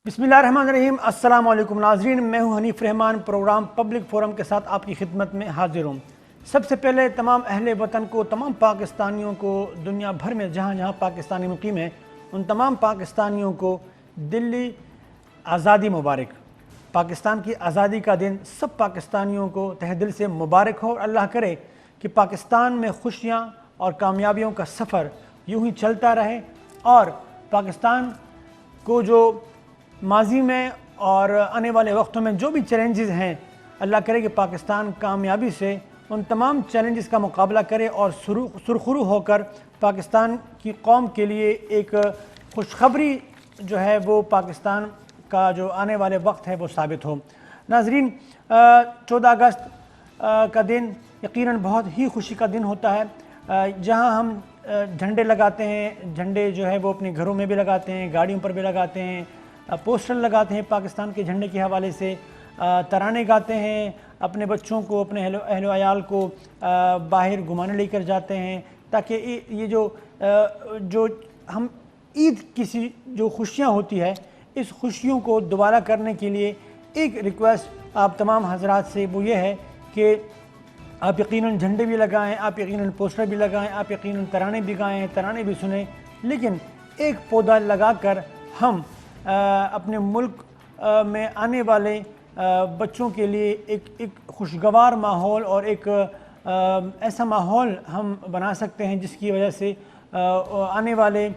بسم اللہ الرحمن الرحیم۔ السلام علیکم ناظرین، میں ہوں حنیف رحمان، پروگرام پبلک فورم کے ساتھ آپ کی خدمت میں حاضر ہوں۔ سب سے پہلے تمام اہل وطن کو، تمام پاکستانیوں کو، دنیا بھر میں جہاں جہاں پاکستانی مقیم ہیں، ان تمام پاکستانیوں کو دلی آزادی مبارک۔ پاکستان کی آزادی کا دن سب پاکستانیوں کو تہہ دل سے مبارک ہو، اور اللہ کرے کہ پاکستان میں خوشیاں اور کامیابیوں کا سفر یوں ہی چلتا رہے، اور پاکستان کو جو ماضی میں اور آنے والے وقتوں میں جو بھی چیلنجز ہیں، اللہ کرے کہ پاکستان کامیابی سے ان تمام چیلنجز کا مقابلہ کرے اور سرخرو ہو کر پاکستان کی قوم کے لیے ایک خوشخبری جو ہے وہ پاکستان کا جو آنے والے وقت ہے وہ ثابت ہو۔ ناظرین، 14 اگست کا دن یقیناً بہت ہی خوشی کا دن ہوتا ہے، جہاں ہم جھنڈے لگاتے ہیں۔ جھنڈے جو ہے وہ اپنے گھروں میں بھی لگاتے ہیں، گاڑیوں پر بھی لگاتے ہیں، پوسٹر لگاتے ہیں پاکستان کے جھنڈے کے حوالے سے، ترانے گاتے ہیں، اپنے بچوں کو، اپنے اہل و عیال کو باہر گھمانے لے کر جاتے ہیں، تاکہ یہ جو ہم عید کسی جو خوشیاں ہوتی ہے، اس خوشیوں کو دوبارہ کرنے کے لیے ایک ریکویسٹ آپ تمام حضرات سے وہ یہ ہے کہ آپ یقیناً جھنڈے بھی لگائیں، آپ یقیناً پوسٹر بھی لگائیں، آپ یقیناً ترانے بھی گائیں، ترانے بھی سنیں، لیکن ایک پودا لگا کر ہم اپنے ملک میں آنے والے بچوں کے لیے ایک خوشگوار ماحول اور ایک ایسا ماحول ہم بنا سکتے ہیں جس کی وجہ سے آنے والے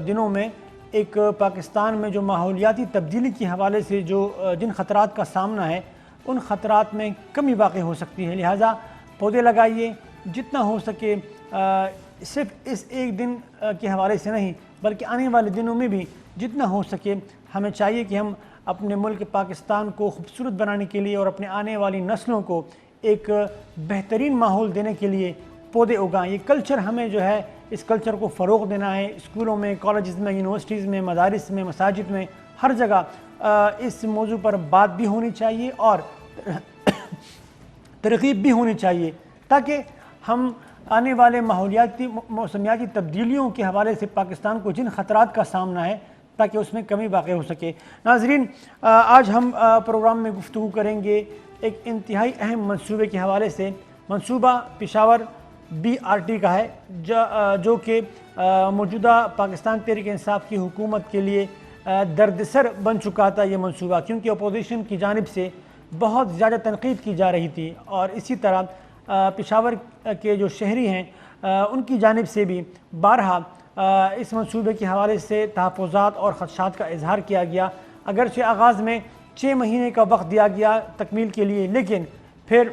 دنوں میں ایک پاکستان میں جو ماحولیاتی تبدیلی کے حوالے سے جن خطرات کا سامنا ہے، ان خطرات میں کمی واقع ہو سکتی ہے۔ لہٰذا پودے لگائیے جتنا ہو سکے، صرف اس ایک دن کے حوالے سے نہیں بلکہ آنے والے دنوں میں بھی جتنا ہو سکے ہمیں چاہیے کہ ہم اپنے ملک پاکستان کو خوبصورت بنانے کے لیے اور اپنے آنے والی نسلوں کو ایک بہترین ماحول دینے کے لیے پودے اگائیں۔ یہ کلچر ہمیں جو ہے اس کلچر کو فروغ دینا ہے۔ اسکولوں میں، کالجز میں، یونیورسٹیز میں، مدارس میں، مساجد میں، ہر جگہ اس موضوع پر بات بھی ہونی چاہیے اور ترغیب بھی ہونی چاہیے، تاکہ ہم آنے والے ماحولیاتی موسمیاتی تبدیلیوں کے حوالے سے پاکستان کو جن خطرات کا سامنا ہے تاکہ اس میں کمی واقع ہو سکے۔ ناظرین، آج ہم پروگرام میں گفتگو کریں گے ایک انتہائی اہم منصوبے کے حوالے سے۔ منصوبہ پشاور BRT کا ہے، جو کہ موجودہ پاکستان تحریک انصاف کی حکومت کے لیے دردسر بن چکا تھا یہ منصوبہ، کیونکہ اپوزیشن کی جانب سے بہت زیادہ تنقید کی جا رہی تھی، اور اسی طرح پشاور کے جو شہری ہیں ان کی جانب سے بھی بارہا اس منصوبے کے حوالے سے تحفظات اور خدشات کا اظہار کیا گیا۔ اگرچہ آغاز میں 6 مہینے کا وقت دیا گیا تکمیل کے لیے، لیکن پھر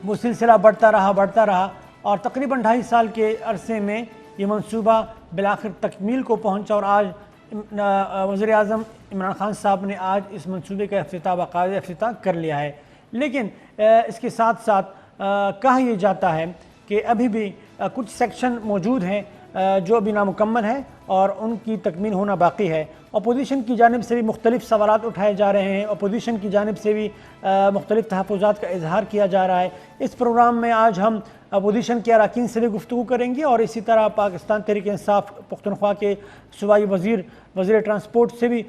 وہ سلسلہ بڑھتا رہا اور تقریباً 2.5 سال کے عرصے میں یہ منصوبہ بالآخر تکمیل کو پہنچا، اور آج وزیر اعظم عمران خان صاحب نے آج اس منصوبے کا باقاعدہ افتتاح کر لیا ہے۔ لیکن اس کے ساتھ ساتھ کہا یہ جاتا ہے کہ ابھی بھی کچھ سیکشن موجود ہیں جو ابھی نامکمل ہے اور ان کی تکمیل ہونا باقی ہے۔ اپوزیشن کی جانب سے بھی مختلف سوالات اٹھائے جا رہے ہیں، اپوزیشن کی جانب سے بھی مختلف تحفظات کا اظہار کیا جا رہا ہے۔ اس پروگرام میں آج ہم اپوزیشن کے اراکین سے بھی گفتگو کریں گے، اور اسی طرح پاکستان تحریک انصاف پختونخوا کے صوبائی وزیر ٹرانسپورٹ سے بھی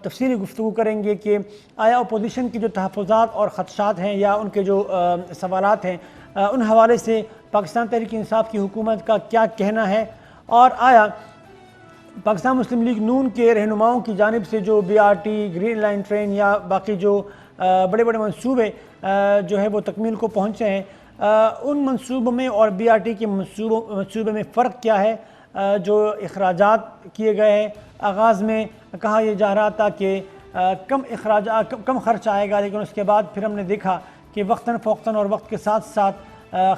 تفصیلی گفتگو کریں گے کہ آیا اپوزیشن کی جو تحفظات اور خدشات ہیں یا ان کے جو سوالات ہیں ان حوالے سے پاکستان تحریک انصاف کی حکومت کا کیا کہنا ہے، اور آیا پاکستان مسلم لیگ نون کے رہنماؤں کی جانب سے جو BRT، گرین لائن ٹرین یا باقی جو بڑے بڑے منصوبے جو ہے وہ تکمیل کو پہنچے ہیں، ان منصوبوں میں اور BRT کے منصوبے میں فرق کیا ہے۔ جو اخراجات کیے گئے ہیں، آغاز میں کہا یہ جا رہا تھا کہ کم خرچ آئے گا، لیکن اس کے بعد پھر ہم نے دیکھا کہ وقتاً فوقتاً اور وقت کے ساتھ ساتھ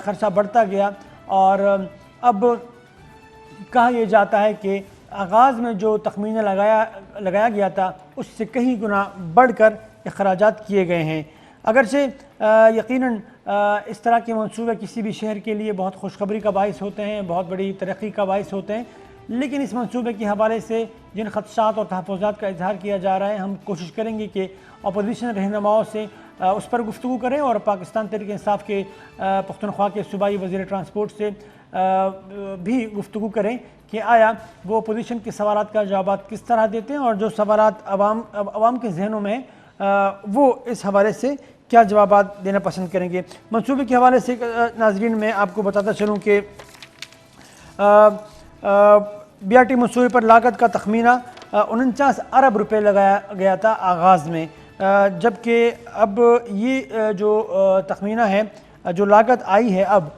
خرچہ بڑھتا گیا، اور اب کہا یہ جاتا ہے کہ آغاز میں جو تخمینہ لگایا گیا تھا اس سے کہیں گنا بڑھ کر اخراجات کیے گئے ہیں۔ اگرچہ یقیناً اس طرح کے منصوبے کسی بھی شہر کے لیے بہت خوشخبری کا باعث ہوتے ہیں، بہت بڑی ترقی کا باعث ہوتے ہیں، لیکن اس منصوبے کے حوالے سے جن خدشات اور تحفظات کا اظہار کیا جا رہا ہے، ہم کوشش کریں گے کہ اپوزیشن رہنماؤں سے اس پر گفتگو کریں، اور پاکستان تحریک انصاف کے پختونخوا کے صوبائی وزیر ٹرانسپورٹ سے بھی گفتگو کریں کہ آیا وہ اپوزیشن کے سوالات کا جوابات کس طرح دیتے ہیں اور جو سوالات عوام کے ذہنوں میں وہ اس حوالے سے کیا جوابات دینا پسند کریں گے۔ منصوبے کے حوالے سے ناظرین میں آپ کو بتاتا چلوں کہ بی آر ٹی منصوبے پر لاگت کا تخمینہ 49 ارب روپے لگایا گیا تھا آغاز میں، جبکہ اب یہ جو تخمینہ ہے، جو لاگت آئی ہے اب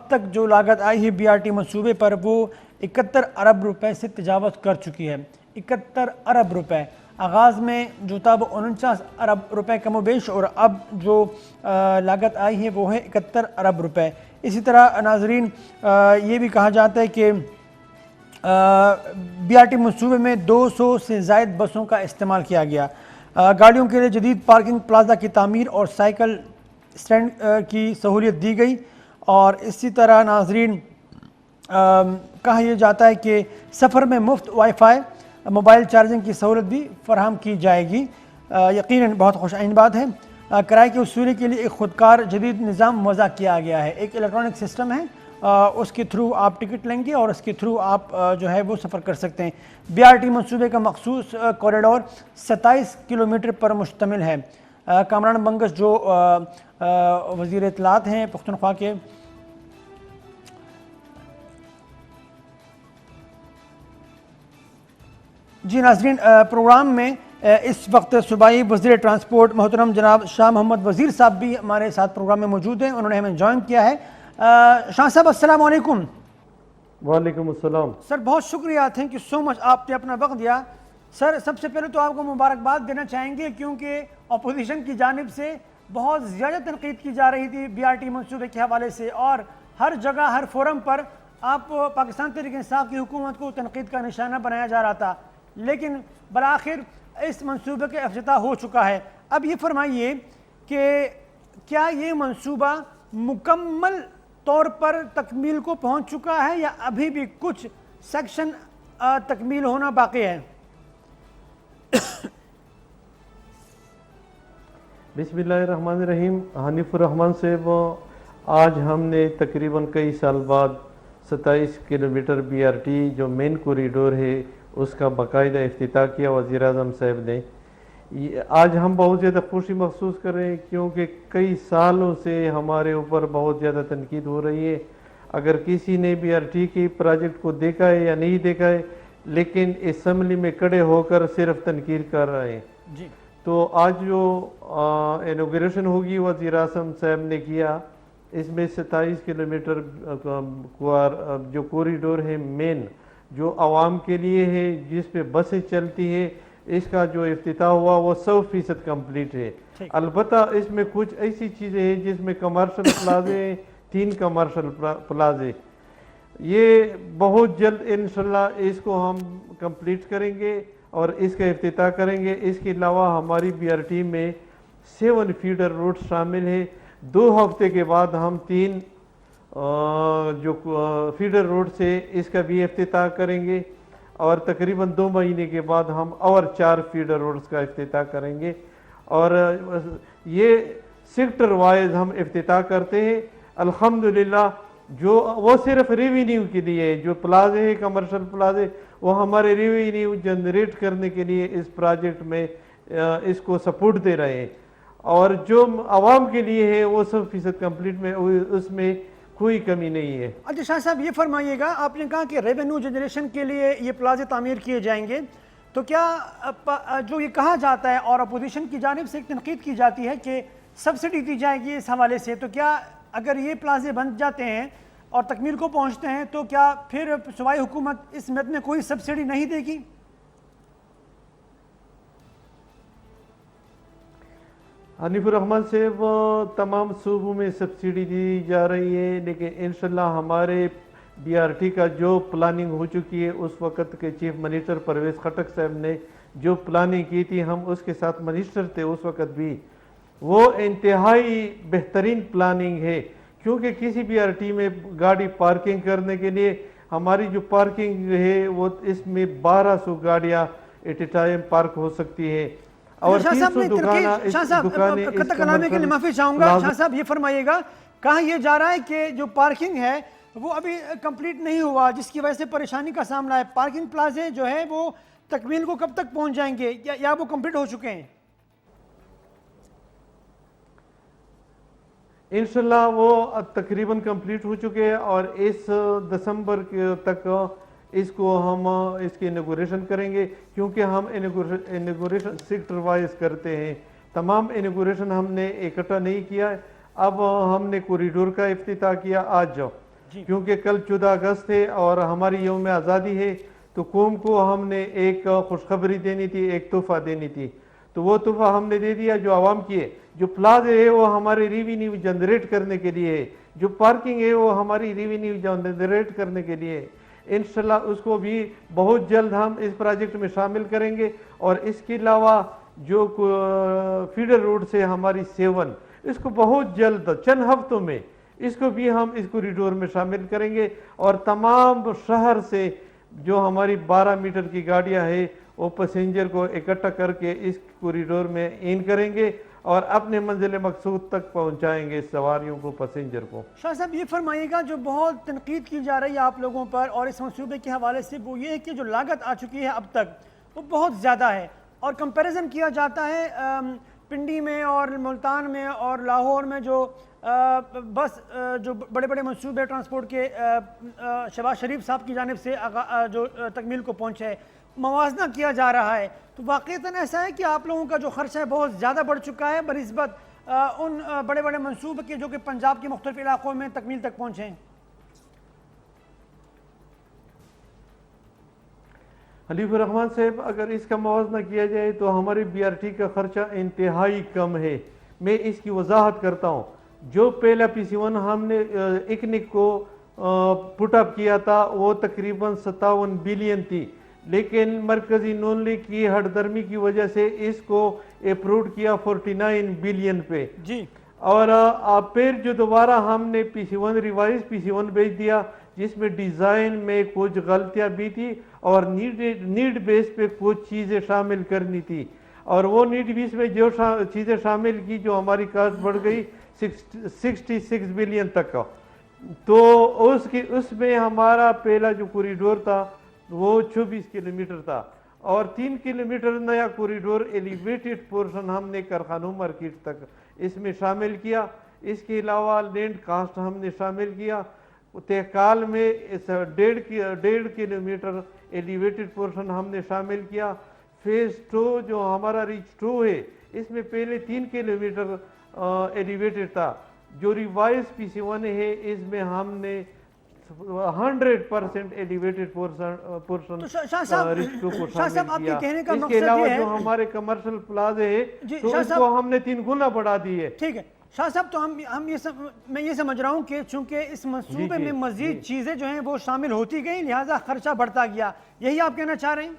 تک جو لاگت آئی ہے بی آر ٹی منصوبے پر وہ 71 ارب روپے سے تجاوز کر چکی ہے۔ 71 ارب روپے آغاز میں جو تھا وہ 49 ارب روپے کم و بیش، اور اب جو لاگت آئی ہے وہ ہے 71 ارب روپے۔ اسی طرح ناظرین یہ بھی کہا جاتا ہے کہ بی آر ٹی منصوبے میں 200 سے زائد بسوں کا استعمال کیا گیا، گاڑیوں کے لیے جدید پارکنگ پلازا کی تعمیر اور سائیکل اسٹینڈ کی سہولیت دی گئی، اور اسی طرح ناظرین کہا یہ جاتا ہے کہ سفر میں مفت وائی فائی موبائل چارجنگ کی سہولت بھی فراہم کی جائے گی۔ یقیناً بہت خوش آئند بات ہے۔ کرائے کی وصولی کے لیے ایک خودکار جدید نظام وضع کیا گیا ہے، ایک الیکٹرانک سسٹم ہے، اس کے تھرو آپ ٹکٹ لیں گے اور اس کے تھرو آپ جو ہے وہ سفر کر سکتے ہیں۔ بی آر ٹی منصوبے کا مخصوص کوریڈور 27 کلومیٹر پر مشتمل ہے۔ کامران بنگس جو وزیر اطلاعات ہیں پختونخوا کے، جی ناظرین پروگرام میں اس وقت صوبائی وزیر ٹرانسپورٹ محترم جناب شاہ محمد وزیر صاحب بھی ہمارے ساتھ پروگرام میں موجود ہیں، انہوں نے ہمیں جوائن کیا ہے۔ شاہ صاحب السلام علیکم۔ وعلیکم السلام سر، بہت شکریہ، تھینک یو سو مچ، آپ نے اپنا وقت دیا۔ سر سب سے پہلے تو آپ کو مبارکباد دینا چاہیں گے کیونکہ اپوزیشن کی جانب سے بہت زیادہ تنقید کی جا رہی تھی بی آر ٹی منصوبے کے حوالے سے، اور ہر جگہ ہر فورم پر آپ پاکستان تحریک انصاف کی حکومت کو تنقید کا نشانہ بنایا جا رہا تھا، لیکن بالآخر اس منصوبے کا افتتاح ہو چکا ہے۔ اب یہ فرمائیے کہ کیا یہ منصوبہ مکمل طور پر تکمیل کو پہنچ چکا ہے یا ابھی بھی کچھ سیکشن تکمیل ہونا باقی ہے؟ بسم اللہ الرحمن الرحیم۔ حنیف الرحمن صاحب، آج ہم نے تقریباً کئی سال بعد 27 کلومیٹر بی آر ٹی جو مین کوریڈور ہے اس کا باقاعدہ افتتاح کیا وزیر اعظم صاحب نے۔ آج ہم بہت زیادہ خوشی محسوس کر رہے ہیں کیونکہ کئی سالوں سے ہمارے اوپر بہت زیادہ تنقید ہو رہی ہے، اگر کسی نے بی آر ٹی کی پروجیکٹ کو دیکھا ہے یا نہیں دیکھا ہے، لیکن اسمبلی میں کھڑے ہو کر صرف تنقید کر رہے ہیں۔ جی تو آج جو انوگریشن ہوگی وزیر اعظم صاحب نے کیا، اس میں 27 کلومیٹر جو کوریڈور ہے مین، جو عوام کے لیے ہے، جس پہ بسیں چلتی ہیں، اس کا جو افتتاح ہوا وہ 100% کمپلیٹ ہے۔ البتہ اس میں کچھ ایسی چیزیں ہیں جس میں کمرشل پلازے ہیں، 3 کمرشل پلازے، یہ بہت جلد انشاءاللہ اس کو ہم کمپلیٹ کریں گے اور اس کا افتتاح کریں گے۔ اس کے علاوہ ہماری بی آر ٹی میں 7 فیڈر روڈ شامل ہے۔ 2 ہفتے کے بعد ہم 3 جو فیڈر روڈ سے اس کا بھی افتتاح کریں گے، اور تقریباً 2 مہینے کے بعد ہم اور 4 فیڈر روڈز کا افتتاح کریں گے، اور یہ سیکٹر وائز ہم افتتاح کرتے ہیں۔ الحمدللہ جو وہ صرف ریوینیو کے لیے، جو پلازے ہیں کمرشل پلازے، وہ ہمارے ریوینیو جنریٹ کرنے کے لیے اس پروجیکٹ میں اس کو سپورٹ دے رہے ہیں، اور جو عوام کے لیے ہے وہ 100% کمپلیٹ میں، اس میں کوئی کمی نہیں ہے۔ اچھا شاہ صاحب یہ فرمائیے گا، آپ نے کہا کہ ریونیو جنریشن کے لیے یہ پلازے تعمیر کیے جائیں گے، تو کیا جو یہ کہا جاتا ہے اور اپوزیشن کی جانب سے ایک تنقید کی جاتی ہے کہ سبسڈی دی جائے گی اس حوالے سے، تو کیا اگر یہ پلازے بن جاتے ہیں اور تکمیل کو پہنچتے ہیں تو کیا پھر صوبائی حکومت اس مد میں کوئی سبسڈی نہیں دے گی؟ حنیف الرحمن صاحب، تمام صوبوں میں سبسڈی دی جا رہی ہے، لیکن انشاءاللہ ہمارے بی آر ٹی کا جو پلاننگ ہو چکی ہے، اس وقت کے چیف منسٹر پرویز خٹک صاحب نے جو پلاننگ کی تھی، ہم اس کے ساتھ منسٹر تھے اس وقت بھی، وہ انتہائی بہترین پلاننگ ہے، کیونکہ کسی بی آر ٹی میں گاڑی پارکنگ کرنے کے لیے ہماری جو پارکنگ ہے وہ اس میں 1200 گاڑیاں ایٹ اے ٹائم پارک ہو سکتی ہے، اور 300 دکانیں شاہ صاحب قطع کلامی کے لیے معافی چاہوں گا، شاہ صاحب یہ فرمائیے گا، کہا یہ جا رہا ہے کہ جو پارکنگ ہے وہ ابھی کمپلیٹ نہیں ہوا، جس کی وجہ سے پریشانی کا سامنا ہے. پارکنگ پلازے جو ہے وہ تکمیل کو کب تک پہنچ جائیں گے یا وہ کمپلیٹ ہو چکے ہیں؟ انشاءاللہ وہ تقریباً کمپلیٹ ہو چکے ہیں، اور اس دسمبر تک اس کو ہم اس کی انوگریشن کریں گے، کیونکہ ہم انوگریشن سیکٹر وائز کرتے ہیں. تمام انوگریشن ہم نے اکٹھا نہیں کیا ہے. اب ہم نے کوریڈور کا افتتاح کیا آج، کیونکہ کل 14 اگست ہے اور ہماری یوم آزادی ہے، تو قوم کو ہم نے ایک خوشخبری دینی تھی، ایک تحفہ دینی تھی. تو وہ تحفہ ہم نے دے دیا جو عوام کی ہے. جو پلازے ہے وہ ہمارے ریونیو جنریٹ کرنے کے لیے ہے، جو پارکنگ ہے وہ ہماری ریونیو جنریٹ کرنے کے لیے ہے. انشاءاللہ اس کو بھی بہت جلد ہم اس پروجیکٹ میں شامل کریں گے. اور اس کے علاوہ جو فیڈر روڈ سے ہماری 7، اس کو بہت جلد چند ہفتوں میں اس کو بھی ہم اس کوریڈور میں شامل کریں گے. اور تمام شہر سے جو ہماری 12 میٹر کی گاڑیاں ہیں وہ پیسنجر کو اکٹھا کر کے اس کوریڈور میں ان کریں گے اور اپنے منزل مقصود تک پہنچائیں گے سواریوں کو، پیسنجر کو. شاہ صاحب یہ فرمائیے گا، جو بہت تنقید کی جا رہی ہے آپ لوگوں پر اور اس منصوبے کے حوالے سے، وہ یہ ہے کہ جو لاگت آ چکی ہے اب تک وہ بہت زیادہ ہے، اور کمپیریزن کیا جاتا ہے پنڈی میں اور ملتان میں اور لاہور میں جو بس جو بڑے بڑے منصوبے ٹرانسپورٹ کے شہباز شریف صاحب کی جانب سے جو تکمیل کو پہنچے، موازنہ کیا جا رہا ہے. تو واقعتاً ایسا ہے کہ آپ لوگوں کا جو خرچہ ہے بہت زیادہ بڑھ چکا ہے بنسبت ان بڑے بڑے منصوبے کے جو کہ پنجاب کے مختلف علاقوں میں تکمیل تک پہنچے ہیں؟ حلیف الرحمان صاحب، اگر اس کا موازنہ کیا جائے تو ہماری بی آر ٹی کا خرچہ انتہائی کم ہے. میں اس کی وضاحت کرتا ہوں. جو پہلا PC1 ہم نے اکنک کو پٹ اپ کیا تھا وہ تقریباً 57 بلین تھی، لیکن مرکزی نون لیگ کی ہٹ درمی کی وجہ سے اس کو اپروڈ کیا 49 بلین پہ. جی. اور پھر جو دوبارہ ہم نے ریوائز PC1 بھیج دیا، جس میں ڈیزائن میں کچھ غلطیاں بھی تھی اور نیڈ بیس پہ کچھ چیزیں شامل کرنی تھی. اور وہ نیڈ بیس میں جو چیزیں شامل کی جو ہماری کاسٹ بڑھ گئی 66 بلین تک. تو اس میں ہمارا پہلا جو کوریڈور تھا وہ 24 کلومیٹر تھا، اور 3 کلومیٹر نیا کوریڈور ایلیویٹڈ پورشن ہم نے کارخانوں مارکیٹ تک اس میں شامل کیا. اس کے علاوہ لینڈ کاسٹ ہم نے شامل کیا. تہکال میں 1.5 کلومیٹر ایلیویٹڈ پورشن ہم نے شامل کیا. فیز 2 جو ہمارا ریچ 2 ہے، اس میں پہلے 3 کلومیٹر ایلیویٹڈ تھا. جو ریوائز PC1 ہے اس میں ہم نے 100% ایلیویٹڈ پورشن ریچ 2 کو شامل کیا. اس کے علاوہ جو ہمارے کمرشل پلازے ہیں تو اس کو ہم نے 3 گنا بڑھا دی ہے. ٹھیک ہے شاہ صاحب، تو میں یہ سمجھ رہا ہوں کہ چونکہ اس منصوبے میں مزید چیزیں جو ہیں وہ شامل ہوتی گئیں، لہٰذا خرچہ بڑھتا گیا، یہی آپ کہنا چاہ رہے ہیں؟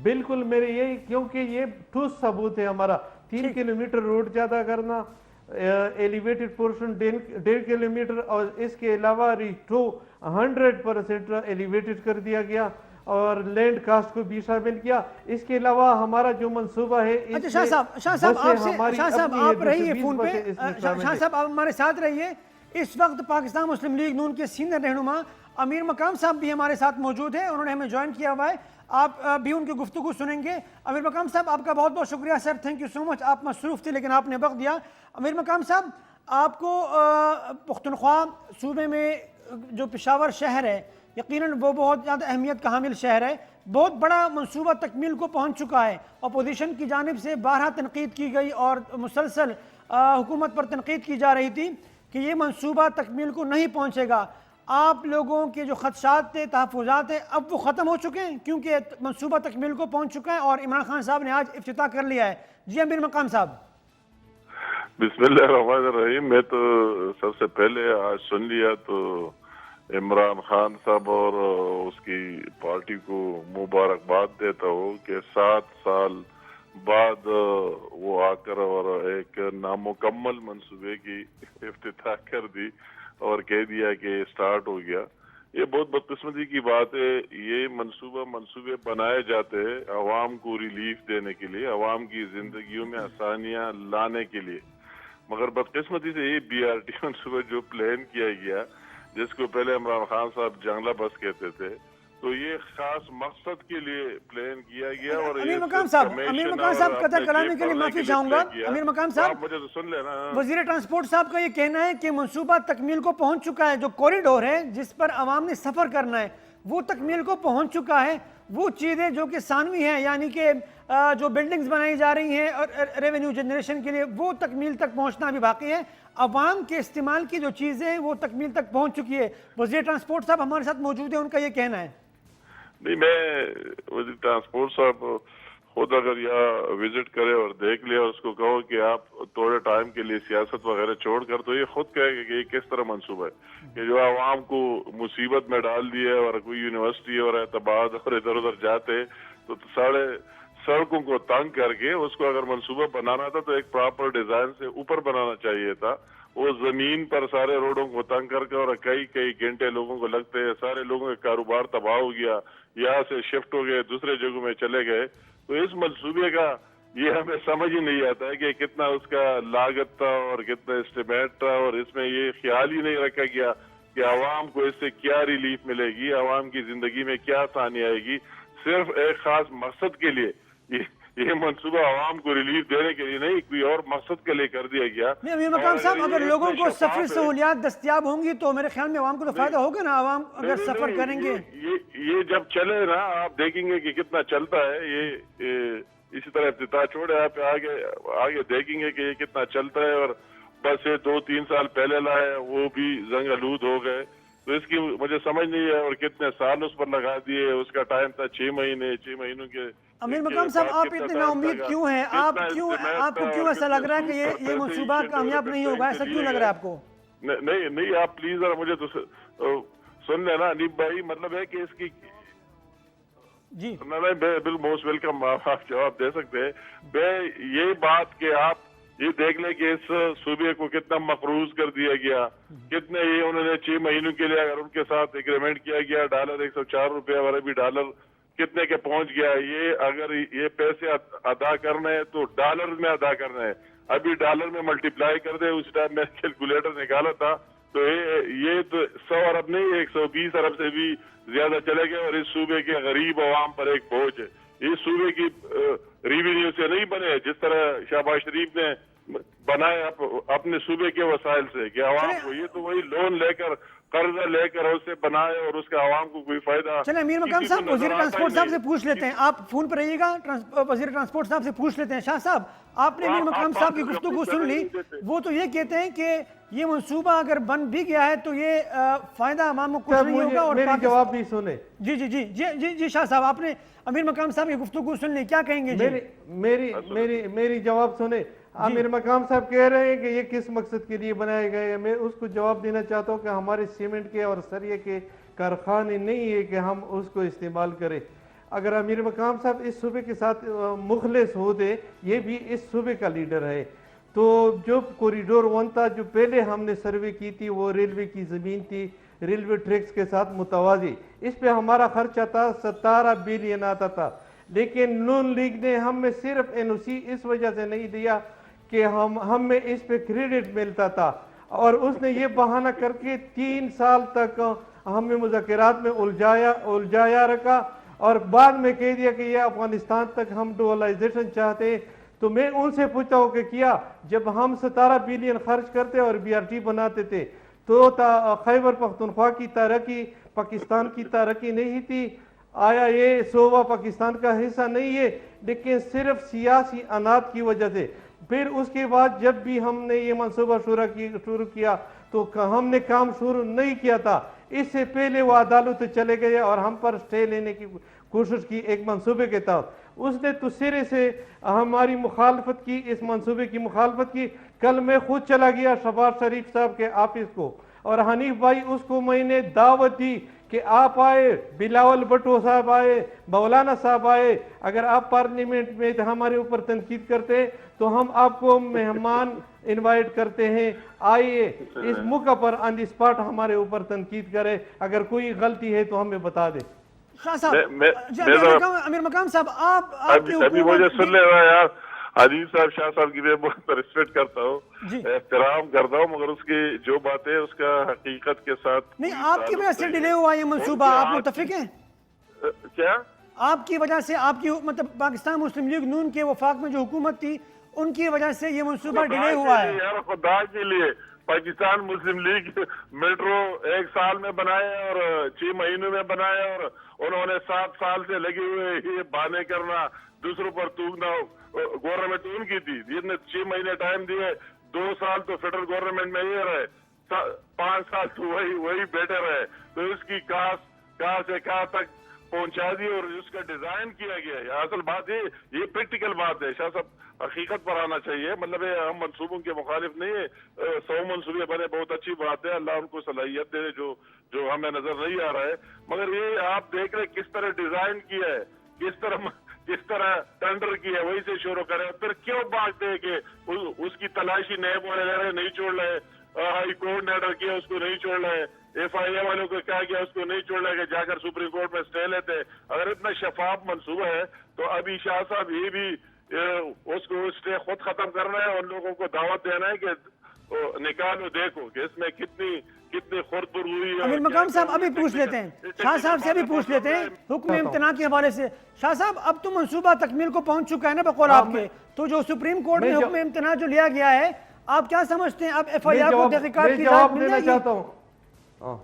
بالکل میرے یہی، کیونکہ یہ ٹھوس ثبوت ہے ہمارا. 3 کلومیٹر روڈ زیادہ کرنا، ایلیویٹڈ پورشن 1.5 کلومیٹر، اور اس کے علاوہ ریچ 2 100% ایلیویٹڈ کر دیا گیا اور لینڈ کاسٹ کو بھی شامل کیا. اس کے علاوہ ہمارا جو منصوبہ ہے شاہ صاحب آپ رہیے فون پہ، شاہ صاحب آپ ہمارے ساتھ رہیے. اس وقت پاکستان مسلم لیگ نون کے سینئر رہنما امیر مقام صاحب بھی ہمارے ساتھ موجود ہیں، انہوں نے ہمیں جوائن کیا ہوا ہے. آپ بھی ان کی گفتگو سنیں گے. امیر مقام صاحب آپ کا بہت بہت شکریہ سر، تھینک یو سو مچ. آپ مصروف تھے لیکن آپ نے وقت دیا. امیر مقام صاحب، آپ کو پختونخوا صوبے میں جو پشاور شہر ہے یقیناً وہ بہت زیادہ اہمیت کا حامل شہر ہے. بہت بڑا منصوبہ تکمیل کو پہنچ چکا ہے. اپوزیشن کی جانب سے بارہا تنقید کی گئی اور مسلسل حکومت پر تنقید کی جا رہی تھی کہ یہ منصوبہ تکمیل کو نہیں پہنچے گا. آپ لوگوں کے جو خدشات تھے، تحفظات ہیں، اب وہ ختم ہو چکے ہیں کیونکہ منصوبہ تکمیل کو پہنچ چکا ہے اور عمران خان صاحب نے آج افتتاح کر لیا ہے. جی امیر مقام صاحب. بسم اللہ الرحمن الرحیم. میں تو سب سے پہلے آج سن لیا تو عمران خان صاحب اور اس کی پارٹی کو مبارکباد دیتا ہوں کہ 7 سال بعد وہ آ کر اور ایک نامکمل منصوبے کی افتتاح کر دی اور کہہ دیا کہ سٹارٹ ہو گیا. یہ بہت بدقسمتی کی بات ہے. یہ منصوبے بنائے جاتے ہیں عوام کو ریلیف دینے کے لیے، عوام کی زندگیوں میں آسانیاں لانے کے لیے. مگر بدقسمتی سے یہ BRT منصوبہ جو پلان کیا گیا جس کو پہلے عمران خان صاحب جنگلہ بس کہتے تھے تو یہ خاص مقصد کے لیے پلان کیا گیا. اور امیر مقام صاحب قطع کلامی کے لیے معافی چاہوں گا. امیر مقام صاحب مجھے تو سن لینا. وزیر ٹرانسپورٹ صاحب کا یہ کہنا ہے کہ منصوبہ تکمیل کو پہنچ چکا ہے, جو کوریڈور ہے جس پر عوام نے سفر کرنا ہے وہ تکمیل کو پہنچ چکا ہے. وہ چیزیں جو کہ ثانوی ہیں یعنی کہ جو بلڈنگز بنائی جا رہی ہیں اور ریونیو جنریشن کے لیے وہ تکمیل تک پہنچنا بھی باقی ہے. عوام کے استعمال کی جو چیزیں ہیں وہ تکمیل تک پہنچ چکی ہے. وزیر ٹرانسپورٹ صاحب ہمارے ساتھ موجود ہیں, ان کا یہ کہنا ہے. نہیں, میں وزیر ٹرانسپورٹ صاحب خود اگر یہاں وزٹ کرے اور دیکھ لے اور اس کو کہو کہ آپ تھوڑے ٹائم کے لیے سیاست وغیرہ چھوڑ کر, تو یہ خود کہے گا کہ یہ کس طرح منصوبہ ہے کہ جو عوام کو مصیبت میں ڈال دیا ہے. اور کوئی یونیورسٹی اور اعتماد اور ادھر ادھر جاتے تو سارے سڑکوں کو تنگ کر کے اس کو اگر منصوبہ بنانا تھا تو ایک پراپر ڈیزائن سے اوپر بنانا چاہیے تھا. وہ زمین پر سارے روڈوں کو تنگ کر کے اور کئی گھنٹے لوگوں کو لگتے ہیں, سارے لوگوں کا کاروبار تباہ ہو گیا, یہاں سے شفٹ ہو گئے, دوسرے جگہوں میں چلے گئے. تو اس منصوبے کا یہ ہمیں سمجھ ہی نہیں آتا ہے کہ کتنا اس کا لاگت تھا اور کتنا اسٹیمیٹ تھا, اور اس میں یہ خیال ہی نہیں رکھا گیا کہ عوام کو اس سے کیا ریلیف ملے گی, عوام کی زندگی میں کیا آسانی آئے گی. صرف ایک خاص مقصد کے لیے یہ منصوبہ عوام کو ریلیف دینے کے لیے نہیں, کوئی اور مقصد کے لیے کر دیا گیا. امیر مقام صاحب اگر لوگوں کو سفری سہولیات دستیاب ہوں گی تو میرے خیال میں عوام کو تو فائدہ ہوگا نا. عوام اگر سفر کریں گے یہ جب چلے نا آپ دیکھیں گے کہ کتنا چلتا ہے. یہ اسی طرح افتتاح چھوڑے آپ آگے دیکھیں گے کہ یہ کتنا چلتا ہے. اور بس یہ 2-3 سال پہلے لائے وہ بھی زنگ آلود ہو گئے, تو اس کی مجھے سمجھ نہیں ہے. اور کتنے سال اس پر لگا دیے, اس کا ٹائم تھا 6 مہینوں کے. امیر مقام صاحب آپ اتنے نا امید کیوں ہیں؟ آپ کو کیوں ایسا لگ رہا ہے کہ یہ منصوبہ کامیاب نہیں ہوگا؟ ایسا کیوں لگ رہا ہے آپ کو؟ نہیں آپ پلیز ذرا مجھے تو سن لینا انیب بھائی. مطلب ہے کہ اس کی جی بالکل موسٹ ویلکم, آپ جواب دے سکتے ہیں. یہ بات کہ آپ یہ دیکھ لیں کہ اس صوبے کو کتنا مقروض کر دیا گیا, کتنے یہ انہوں نے 6 مہینوں کے لیے اگر ان کے ساتھ ایگریمنٹ کیا گیا $104 اور ابھی ڈالر کتنے کے پہنچ گیا. یہ اگر یہ پیسے ادا کرنا ہے تو ڈالر میں ادا کرنا ہے. ابھی ڈالر میں ملٹیپلائی کر دے, اس ٹائم میں کیلکولیٹر نکالا تھا تو یہ تو 100 ارب نہیں 120 ارب سے بھی زیادہ چلے گئے. اور اس صوبے کے غریب عوام پر ایک بوجھ ہے. اس صوبے کی ریونیو سے نہیں بنے جس طرح شہباز شریف نے بنائے اپنے صوبے کے وسائل سے کہ عوام کو, یہ تو وہی لون لے کر قرضہ لے کر اسے بنائے اور اس کا عوام کو کوئی فائدہ. چلیں امیر مقام صاحب وزیر ٹرانسپورٹ صاحب سے پوچھ لیتے ہیں, آپ فون پر رہیے گا, وزیر ٹرانسپورٹ صاحب سے پوچھ لیتے ہیں. شاہ صاحب آپ نے امیر مقام صاحب کی گفتگو سن لی, وہ تو یہ کہتے ہیں کہ یہ منصوبہ اگر بن بھی گیا ہے تو یہ فائدہ عوام کو کچھ نہیں ہوگا. اور میری جواب بھی سنیں. جی شاہ صاحب آپ نے امیر مقام صاحب کی گفتگو سن لی, کیا کہیں گے؟ میری جواب سنیں. امیر مقام صاحب کہہ رہے ہیں کہ یہ کس مقصد کے لیے بنائے گئے ہیں. میں اس کو جواب دینا چاہتا ہوں کہ ہمارے سیمنٹ کے اور سریے کے کارخانے نہیں ہے کہ ہم اس کو استعمال کریں. اگر امیر مقام صاحب اس صوبے کے ساتھ مخلص ہوتے, یہ بھی اس صوبے کا لیڈر ہے, تو جو کوریڈور 1 تھا جو پہلے ہم نے سروے کی تھی وہ ریلوے کی زمین تھی, ریلوے ٹریکس کے ساتھ متوازی. اس پہ ہمارا خرچہ تھا 17 بلین آتا تھا, لیکن نون لیگ نے ہم میں صرف NOC اس وجہ سے نہیں دیا کہ ہم میں اس پہ کریڈٹ ملتا تھا, اور اس نے یہ بہانہ کر کے 3 سال تک ہمیں مذاکرات میں الجھایا رکھا, اور بعد میں کہہ دیا کہ یہ افغانستان تک ہم ڈولائزیشن چاہتے ہیں. تو میں ان سے پوچھا ہو کہ کیا جب ہم 17 بلین خرچ کرتے اور BRT بناتے تھے تو خیبر پختونخوا کی ترقی پاکستان کی ترقی نہیں تھی؟ آیا یہ صوبہ پاکستان کا حصہ نہیں ہے؟ لیکن صرف سیاسی انات کی وجہ سے. پھر اس کے بعد جب بھی ہم نے یہ منصوبہ شروع کیا تو ہم نے کام شروع نہیں کیا تھا. اس سے پہلے وہ عدالت چلے گئے اور ہم پر سٹے لینے کی کوشش کی ایک منصوبے کے تحت. اس نے تو سرے سے ہماری مخالفت کی, اس منصوبے کی مخالفت کی. کل میں خود چلا گیا شہباز شریف صاحب کے آفس کو, اور حنیف بھائی اس کو میں نے دعوت دی کہ آپ آئے, بلاول بھٹو صاحب آئے, مولانا صاحب آئے. اگر آپ پارلیمنٹ میں ہمارے اوپر تنقید کرتے تو ہم آپ کو مہمان انوائٹ کرتے ہیں, آئیے اس موقع پر آن دی اسپاٹ ہمارے اوپر تنقید کرے, اگر کوئی غلطی ہے تو ہمیں بتا دے. شاہ صاحب امیر مقام صاحب آپ ابھی مجھے سن لے رہا یار, حنیف صاحب شاہ صاحب کی میں بہت ریسپیکٹ کرتا ہوں, جی احترام کرتا ہوں, مگر اس کی جو باتیں اس کا حقیقت کے ساتھ نہیں, آپ کی وجہ سے ڈیلے ہوا یہ منصوبہ, آپ متفق ہیں؟ کیا آپ کی وجہ سے, آپ کی مطلب پاکستان مسلم لیگ نون کے وفاق میں جو حکومت تھی ان کی وجہ سے یہ منصوبہ ڈیلے ہوا ہے؟ یار خدا کے لیے, پاکستان مسلم لیگ میٹرو 1 سال میں بنائے اور 6 مہینوں میں بنائے, اور انہوں نے 7 سال سے لگے ہوئے یہ بہانے کرنا, دوسروں پر تھوکنا. گورنمنٹ ان کی تھی جس نے 6 مہینے ٹائم دیے, 2 سال تو فیڈرل گورنمنٹ میں یہ رہے, 5 سال تو وہی بیٹھے رہے. تو اس کی کہاں سے کہاں تک پہنچا دی اور اس کا ڈیزائن کیا گیا ہے. اصل بات یہ پریکٹیکل بات ہے. شاہ صاحب حقیقت پر آنا چاہیے, مطلب ہم منصوبوں کے مخالف نہیں ہے, 100 منصوبے بنے بہت اچھی بات ہے, اللہ ان کو صلاحیت دے جو ہمیں نظر نہیں آ رہا ہے. مگر یہ آپ دیکھ رہے کس طرح ڈیزائن کیا ہے, کس طرح ٹینڈر کیا ہے, وہی سے شروع کرے. پھر کیوں بانٹتے ہیں کہ اس کی تلاشی نئے بولے لے رہے نہیں چھوڑ رہے, ہائی کورٹ نے آرڈر کیا اس کو نہیں چھوڑ رہے, FIA والوں کو کہا گیا اس کو نہیں چھوڑ رہے کہ جا کر سپریم کورٹ میں اسٹے لیتے. اگر اتنا شفاف منصوبہ ہے تو ابھی شاہ صاحب یہ بھی اس کو اسٹے خود ختم کرنا ہے, اور لوگوں کو دعوت دینا ہے کہ نکالو, دیکھو کہ اس میں کتنی خرد ہوئی ہے. امیر مقام صاحب ابھی پوچھ لیتے ہیں, شاہ صاحب سے ابھی پوچھ لیتے ہیں حکم امتناع کے حوالے سے. شاہ صاحب اب تو منصوبہ تکمیل کو پہنچ چکا ہے نا بقول آپ کے, تو جو سپریم کورٹ میں حکم امتناع جو لیا گیا ہے, آپ کیا سمجھتے ہیں اب FIR کو تحقیقات کی اجازت مل جائے گی؟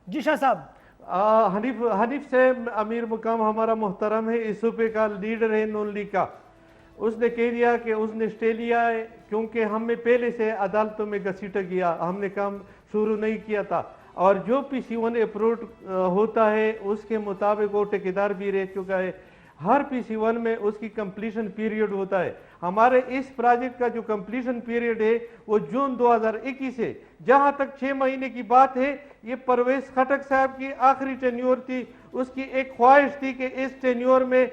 جی شاہ صاحب. حنیف سے امیر مقام ہمارا محترم ہے, اس صوبے کا لیڈر ہے نون لیگ کا. اس نے کہہ دیا کہ اس نے اسٹے لیا ہے کیونکہ ہم نے پہلے سے عدالتوں میں گھسیٹا کیا, ہم نے کام شروع نہیں کیا تھا, اور جو PC1 اپروڈ ہوتا ہے اس کے مطابق وہ ٹھیکیدار بھی رہ چکا ہے. ہر PC1 میں اس کی کمپلیشن پیریڈ ہوتا ہے. ہمارے اس پروجیکٹ کا جو کمپلیشن پیریڈ ہے وہ جون 2021 ہے. جہاں تک 6 مہینے کی بات ہے, یہ پرویز خٹک صاحب کی آخری ٹینیور تھی. اس کی ایک خواہش تھی کہ اس ٹینیور میں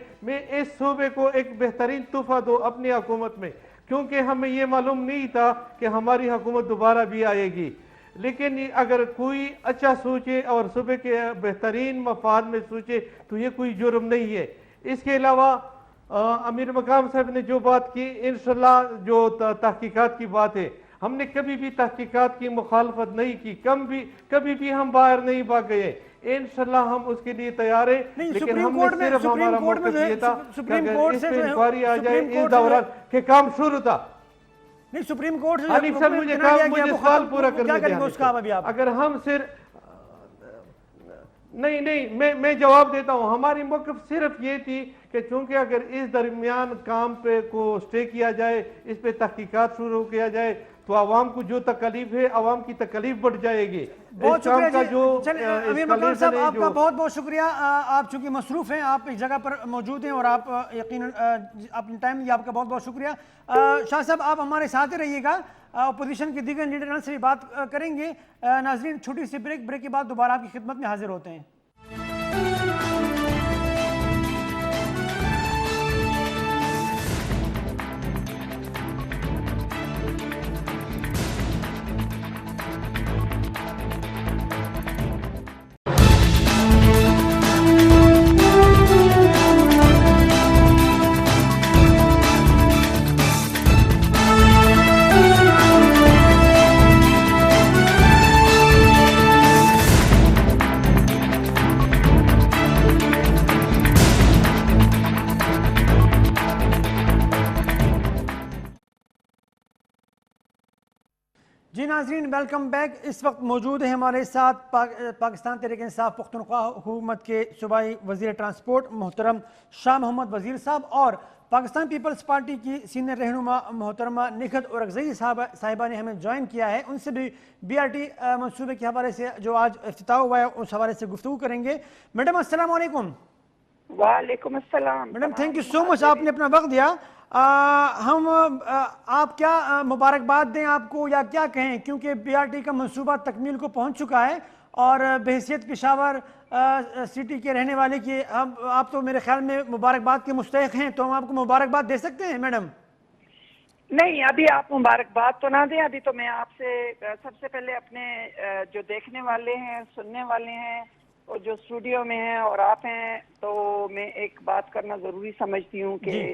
اس صوبے کو ایک بہترین تحفہ دو اپنی حکومت میں, کیونکہ ہمیں یہ معلوم نہیں تھا کہ ہماری حکومت دوبارہ بھی آئے گی. لیکن اگر کوئی اچھا سوچے اور صوبے کے بہترین مفاد میں سوچے تو یہ کوئی جرم نہیں ہے. اس کے علاوہ امیر مقام صاحب نے جو بات کی, انشاءاللہ جو تحقیقات کی بات ہے, ہم نے کبھی بھی تحقیقات کی مخالفت نہیں کی, کبھی بھی ہم باہر نہیں بھاگ گئے. انشاءاللہ ہم اس کے لیے تیار ہیں, لیکن ہم نے صرف ہمارا موقف یہ تھا کہ اگر اس پہ انکوائری آ جائے اس دوران کہ کام شروع تھا. نہیں سپریم کورٹ سے حنیف صاحب مجھے سوال پورا کرنے دیں. اگر ہم صرف نہیں میں جواب دیتا ہوں. ہماری موقف صرف یہ تھی کہ چونکہ اگر اس درمیان کام پہ کو اسٹے کیا جائے, اس پہ تحقیقات شروع کیا جائے, تو عوام کو جو تکلیف ہے عوام کی تکلیف بڑھ جائے گی. بہت شکریہ امیر مقام صاحب, آپ کا بہت بہت شکریہ. آپ چونکہ مصروف ہیں, آپ ایک جگہ پر موجود ہیں اور آپ یقیناً اپنا ٹائم دیا, آپ کا بہت بہت شکریہ. شاہ صاحب آپ ہمارے ساتھ رہیے گا, اپوزیشن کے دیگر لیڈروں سے بھی بات کریں گے. ناظرین چھوٹی سی بریک کے بعد دوبارہ آپ کی خدمت میں حاضر ہوتے ہیں. جی ناظرین ویلکم بیک. اس وقت موجود ہیں ہمارے ساتھ پاکستان تحریک انصاف پختونخوا حکومت کے صوبائی وزیر ٹرانسپورٹ محترم شاہ محمد وزیر صاحب, اور پاکستان پیپلز پارٹی کی سینئر رہنما محترمہ نکھت اورکزئی صاحبہ نے ہمیں جوائن کیا ہے. ان سے بھی BRT منصوبے کے حوالے سے جو آج افتتاح ہوا ہے اس حوالے سے گفتگو کریں گے. میڈم السلام علیکم. وعلیکم السلام. میڈم تھینک یو سو مچ, آپ نے اپنا وقت دیا. ہم آپ کیا مبارکباد دیں آپ کو یا کیا کہیں, کیونکہ BRT کا منصوبہ تکمیل کو پہنچ چکا ہے اور بحیثیت پشاور سٹی کے رہنے والے کی آپ تو میرے خیال میں مبارکباد کے مستحق ہیں, تو ہم آپ کو مبارکباد دے سکتے ہیں میڈم؟ نہیں, ابھی آپ مبارکباد تو نہ دیں. ابھی تو میں آپ سے سب سے پہلے اپنے جو دیکھنے والے ہیں, سننے والے ہیں اور جو اسٹوڈیو میں ہیں اور آپ ہیں, تو میں ایک بات کرنا ضروری سمجھتی ہوں کہ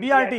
BRT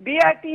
BRT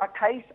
28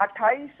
28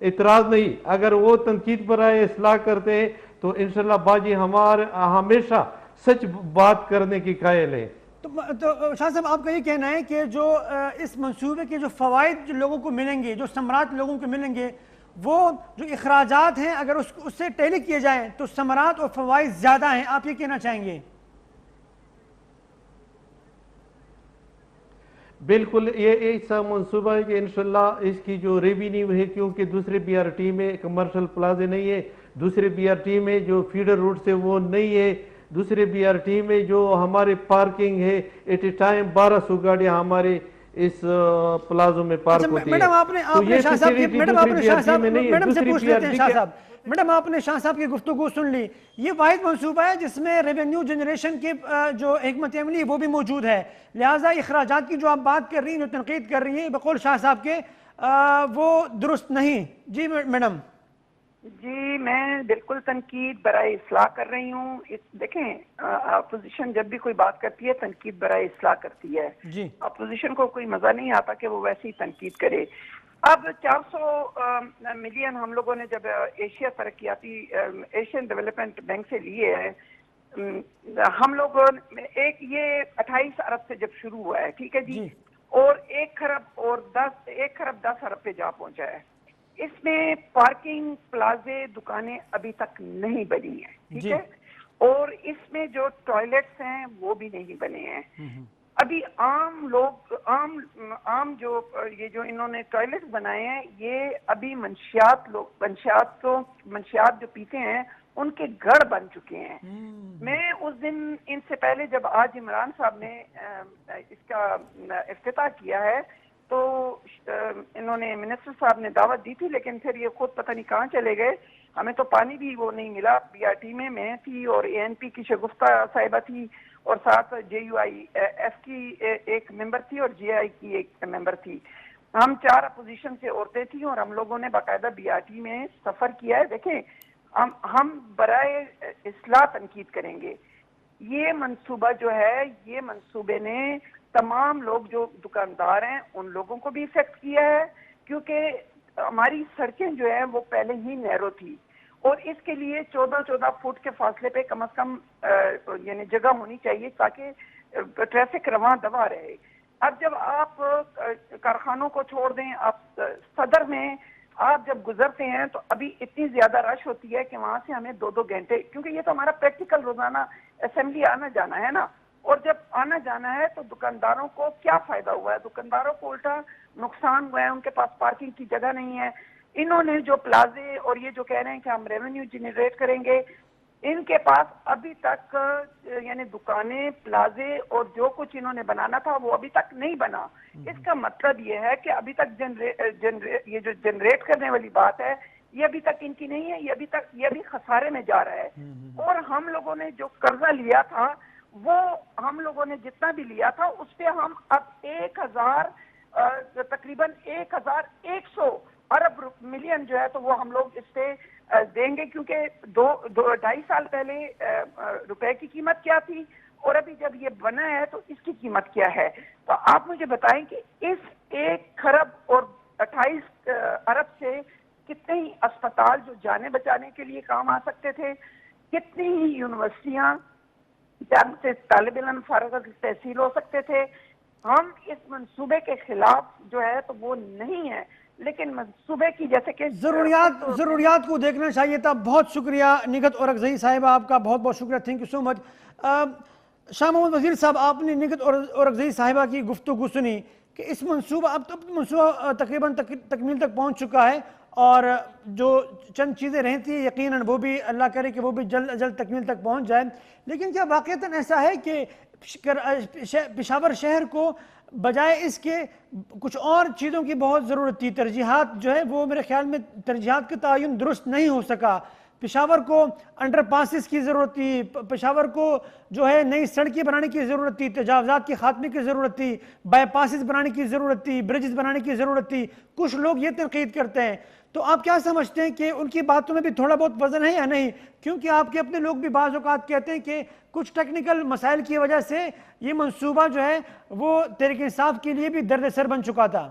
اعتراض نہیں. اگر وہ تنقید برائے اصلاح کرتے ہیں تو انشاءاللہ باجی ہمیشہ سچ بات کرنے کی قائل ہے. تو شاہ صاحب آپ کا یہ کہنا ہے کہ جو اس منصوبے کے جو فوائد جو لوگوں کو ملیں گے، جو ثمرات لوگوں کو ملیں گے، وہ جو اخراجات ہیں اگر اس سے ٹیلی کیے جائیں تو ثمرات اور فوائد زیادہ ہیں، آپ یہ کہنا چاہیں گے؟ بالکل یہ ایسا منصوبہ ہے کہ انشاءاللہ اس کی جو ریونیو ہے، کیونکہ دوسرے بی آر ٹی میں کمرشل پلازے نہیں ہے، دوسرے بی آر ٹی میں جو فیڈر روڈ سے وہ نہیں ہے، دوسرے بی آر ٹی میں جو ہمارے پارکنگ ہے ایٹ اے ٹائم 1200 گاڑیاں ہمارے اس پلازوں میں پارک ہوتی ہے. میڈم آپ نے شاہ صاحب کی میڈم سے پوچھ لیتے ہیں شاہ صاحب. میڈم آپ نے شاہ صاحب کی گفتگو سن لی. یہ واحد منصوبہ ہے جس میں ریونیو جنریشن کی جو حکمت عملی وہ بھی موجود ہے، لہٰذا اخراجات کی جو آپ بات کر رہی ہیں، جو تنقید کر رہی ہیں، بقول شاہ صاحب کے وہ درست نہیں. جی میڈم. جی میں بالکل تنقید برائے اصلاح کر رہی ہوں. دیکھیں اپوزیشن جب بھی کوئی بات کرتی ہے تنقید برائے اصلاح کرتی ہے. جی اپوزیشن کو کوئی مزہ نہیں آتا کہ وہ ویسی تنقید کرے. اب 400 ملین ہم لوگوں نے جب ایشیا ترقیاتی ایشین ڈیولپمنٹ بینک سے لیے ہیں، ہم لوگوں ایک یہ 28 ارب سے جب شروع ہوا ہے، ٹھیک ہے جی، اور 1 خرب 10 ارب پہ جا پہنچا ہے. اس میں پارکنگ پلازے دکانیں ابھی تک نہیں بنی ہیں، ٹھیک ہے، اور اس میں جو ٹوائلٹس ہیں وہ بھی نہیں بنے ہیں. ابھی عام لوگ عام جو یہ جو انہوں نے ٹوائلٹس بنائے ہیں، یہ ابھی منشیات جو پیتے ہیں ان کے گڑھ بن چکے ہیں. میں اس دن ان سے پہلے جب آج عمران صاحب نے اس کا افتتاح کیا ہے تو انہوں نے منسٹر صاحب نے دعوت دی تھی، لیکن پھر یہ خود پتہ نہیں کہاں چلے گئے. ہمیں تو پانی بھی وہ نہیں ملا. بی آر ٹی میں تھی اور اے این پی کی شگفتہ صاحبہ تھی اور ساتھ جے یو آئی ایف کی ایک ممبر تھی اور جے آئی کی ایک ممبر تھی. ہم 4 اپوزیشن سے عورتیں تھیں اور ہم لوگوں نے باقاعدہ بی آر ٹی میں سفر کیا ہے. دیکھیں ہم برائے اصلاح تنقید کریں گے. یہ منصوبہ جو ہے، یہ منصوبے نے تمام لوگ جو دکاندار ہیں ان لوگوں کو بھی افیکٹ کیا ہے، کیونکہ ہماری سڑکیں جو ہیں وہ پہلے ہی نیرو تھی اور اس کے لیے 14 فٹ کے فاصلے پہ کم از کم یعنی جگہ ہونی چاہیے تاکہ ٹریفک رواں دوا رہے. اب جب آپ کارخانوں کو چھوڑ دیں، آپ صدر میں آپ جب گزرتے ہیں تو ابھی اتنی زیادہ رش ہوتی ہے کہ وہاں سے ہمیں 2 گھنٹے، کیونکہ یہ تو ہمارا پریکٹیکل روزانہ اسمبلی آنا جانا ہے نا، اور جب آنا جانا ہے تو دکانداروں کو کیا فائدہ ہوا ہے؟ دکانداروں کو الٹا نقصان ہوا ہے. ان کے پاس پارکنگ کی جگہ نہیں ہے. انہوں نے جو پلازے اور یہ جو کہہ رہے ہیں کہ ہم ریونیو جنریٹ کریں گے، ان کے پاس ابھی تک یعنی دکانیں، پلازے اور جو کچھ انہوں نے بنانا تھا وہ ابھی تک نہیں بنا. اس کا مطلب یہ ہے کہ ابھی تک یہ جو جنریٹ کرنے والی بات ہے یہ ابھی تک ان کی نہیں ہے. یہ ابھی خسارے میں جا رہا ہے. اور ہم لوگوں نے جو قرضہ لیا تھا وہ ہم لوگوں نے جتنا بھی لیا تھا اس پہ ہم اب تقریباً 1100 ارب ملین جو ہے تو وہ ہم لوگ اس پہ دیں گے، کیونکہ 2-2.5 سال پہلے روپے کی قیمت کیا تھی اور ابھی جب یہ بنا ہے تو اس کی قیمت کیا ہے. تو آپ مجھے بتائیں کہ اس 1 خرب اور 28 ارب سے کتنے ہی اسپتال جو جانے بچانے کے لیے کام آ سکتے تھے، کتنی ہی یونیورسٹیاں جن سے طالب علم فارغ التحصیل ہو سکتے تھے. ہم اس منصوبے کے خلاف جو ہے تو وہ نہیں ہے، لیکن منصوبے کی جیسے کہ ضروریات کو دیکھنا چاہیے تھا. بہت شکریہ نگہت اورکزئی صاحبہ، آپ کا بہت شکریہ. تھینک یو سو مچ. شاہ محمود وزیر صاحب، آپ نے نگہت اورکزئی صاحبہ کی گفتگو سنی کہ اس منصوبہ اب منصوبہ تقریباً تکمیل تک پہنچ چکا ہے اور جو چند چیزیں رہی تھیں یقیناً وہ بھی اللہ کرے کہ وہ بھی جلد از جلد تکمیل تک پہنچ جائے. لیکن کیا واقعتاً ایسا ہے کہ پشاور شہر کو بجائے اس کے کچھ اور چیزوں کی بہت ضرورت تھی؟ ترجیحات جو ہے وہ میرے خیال میں ترجیحات کا تعین درست نہیں ہو سکا. پشاور کو انڈر پاسز کی ضرورت تھی، پشاور کو جو ہے نئی سڑکیں بنانے کی ضرورت تھی، تجاوزات کے خاتمے کی ضرورت تھی، بائی پاسز بنانے کی ضرورت تھی، برجز بنانے کی ضرورت تھی. کچھ لوگ یہ تنقید کرتے ہیں، تو آپ کیا سمجھتے ہیں کہ ان کی باتوں میں بھی تھوڑا بہت وزن ہے یا نہیں؟ کیونکہ آپ کے اپنے لوگ بھی بعض اوقات کہتے ہیں کہ کچھ ٹیکنیکل مسائل کی وجہ سے یہ منصوبہ جو ہے وہ تحریک انصاف کے لیے بھی درد سر بن چکا تھا.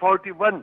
41।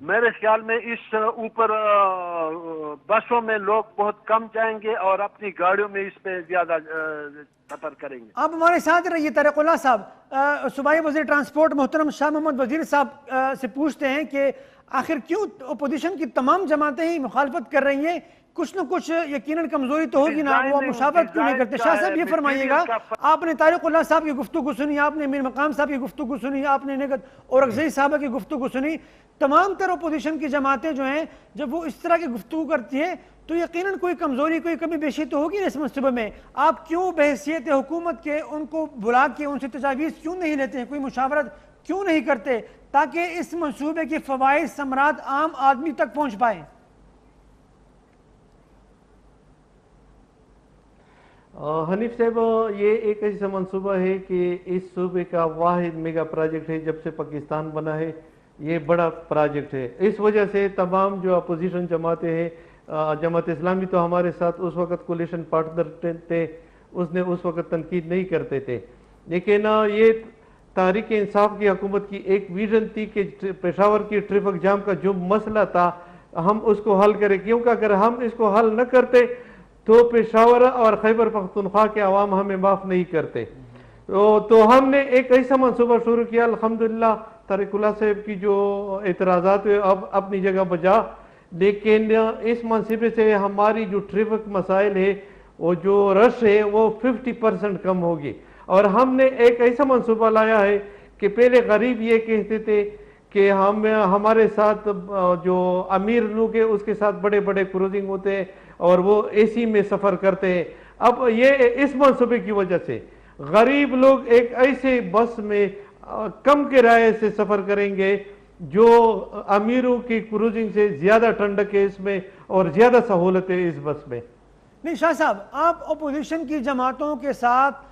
میرے خیال میں اس اوپر بسوں میں لوگ بہت کم جائیں گے اور اپنی گاڑیوں میں اس پہ زیادہ سفر کریں گے. آپ ہمارے ساتھ رہیے. طارق اللہ صاحب، صوبائی وزیر ٹرانسپورٹ محترم شاہ محمد وزیر صاحب سے پوچھتے ہیں کہ آخر کیوں اپوزیشن کی تمام جماعتیں ہی مخالفت کر رہی ہیں؟ کچھ نہ کچھ یقیناً کمزوری تو ہوگی نا، وہ مشاورت کیوں نہیں کرتے؟ شاہ صاحب یہ فرمائیے گا، آپ نے طارق اللہ صاحب کی گفتگو سنی، آپ نے امیر مقام صاحب کی گفتگو سنی، آپ نے نگہت اورکزئی صاحبہ کی گفتگو سنی. تمام تر اپوزیشن کی جماعتیں جو ہیں جب وہ اس طرح کی گفتگو کرتی ہیں تو یقیناً کوئی کمزوری، کوئی کمی بیشی تو ہوگی اس منصوبے میں. آپ کیوں بحیثیت حکومت کے ان کو بلا کے ان سے تجاویز کیوں نہیں لیتے ہیں، کوئی مشاورت کیوں نہیں کرتے تاکہ اس منصوبے کے فوائد ثمرات عام آدمی تک پہنچ پائیں؟ حنیف صاحب، یہ ایک ایسا منصوبہ ہے کہ اس صوبے کا واحد میگا پروجیکٹ ہے. جب سے پاکستان بنا ہے یہ بڑا پروجیکٹ ہے. اس وجہ سے تمام جو اپوزیشن جماعتیں ہیں، جماعت اسلامی تو ہمارے ساتھ اس وقت کولیشن پارٹنر تھے، اس نے اس وقت تنقید نہیں کرتے تھے، لیکن یہ تحریک انصاف کی حکومت کی ایک ویژن تھی کہ پشاور کی ٹریفک جام کا جو مسئلہ تھا ہم اس کو حل کریں، کیونکہ اگر ہم اس کو حل نہ کرتے تو پشاور اور خیبر پختونخوا کے عوام ہمیں معاف نہیں کرتے. تو ہم نے ایک ایسا منصوبہ شروع کیا. الحمدللہ طارق اللہ صاحب کی جو اعتراضات ہوئے اب اپنی جگہ بجا، لیکن اس منصوبے سے ہماری جو ٹریفک مسائل ہے، وہ جو رش ہے وہ 50% کم ہوگی. اور ہم نے ایک ایسا منصوبہ لایا ہے کہ پہلے غریب یہ کہتے تھے کہ ہمارے ساتھ جو امیر لوگ ہیں اس کے ساتھ بڑے بڑے کروزنگ ہوتے ہیں اور وہ اے سی میں سفر کرتے ہیں. اب یہ اس منصوبے کی وجہ سے غریب لوگ ایک ایسے بس میں کم کرائے سے سفر کریں گے جو امیروں کی کروزنگ سے زیادہ ٹھنڈک ہے اس میں اور زیادہ سہولت ہے اس بس میں. نہیں شاہ صاحب، آپ اپوزیشن کی جماعتوں کے ساتھ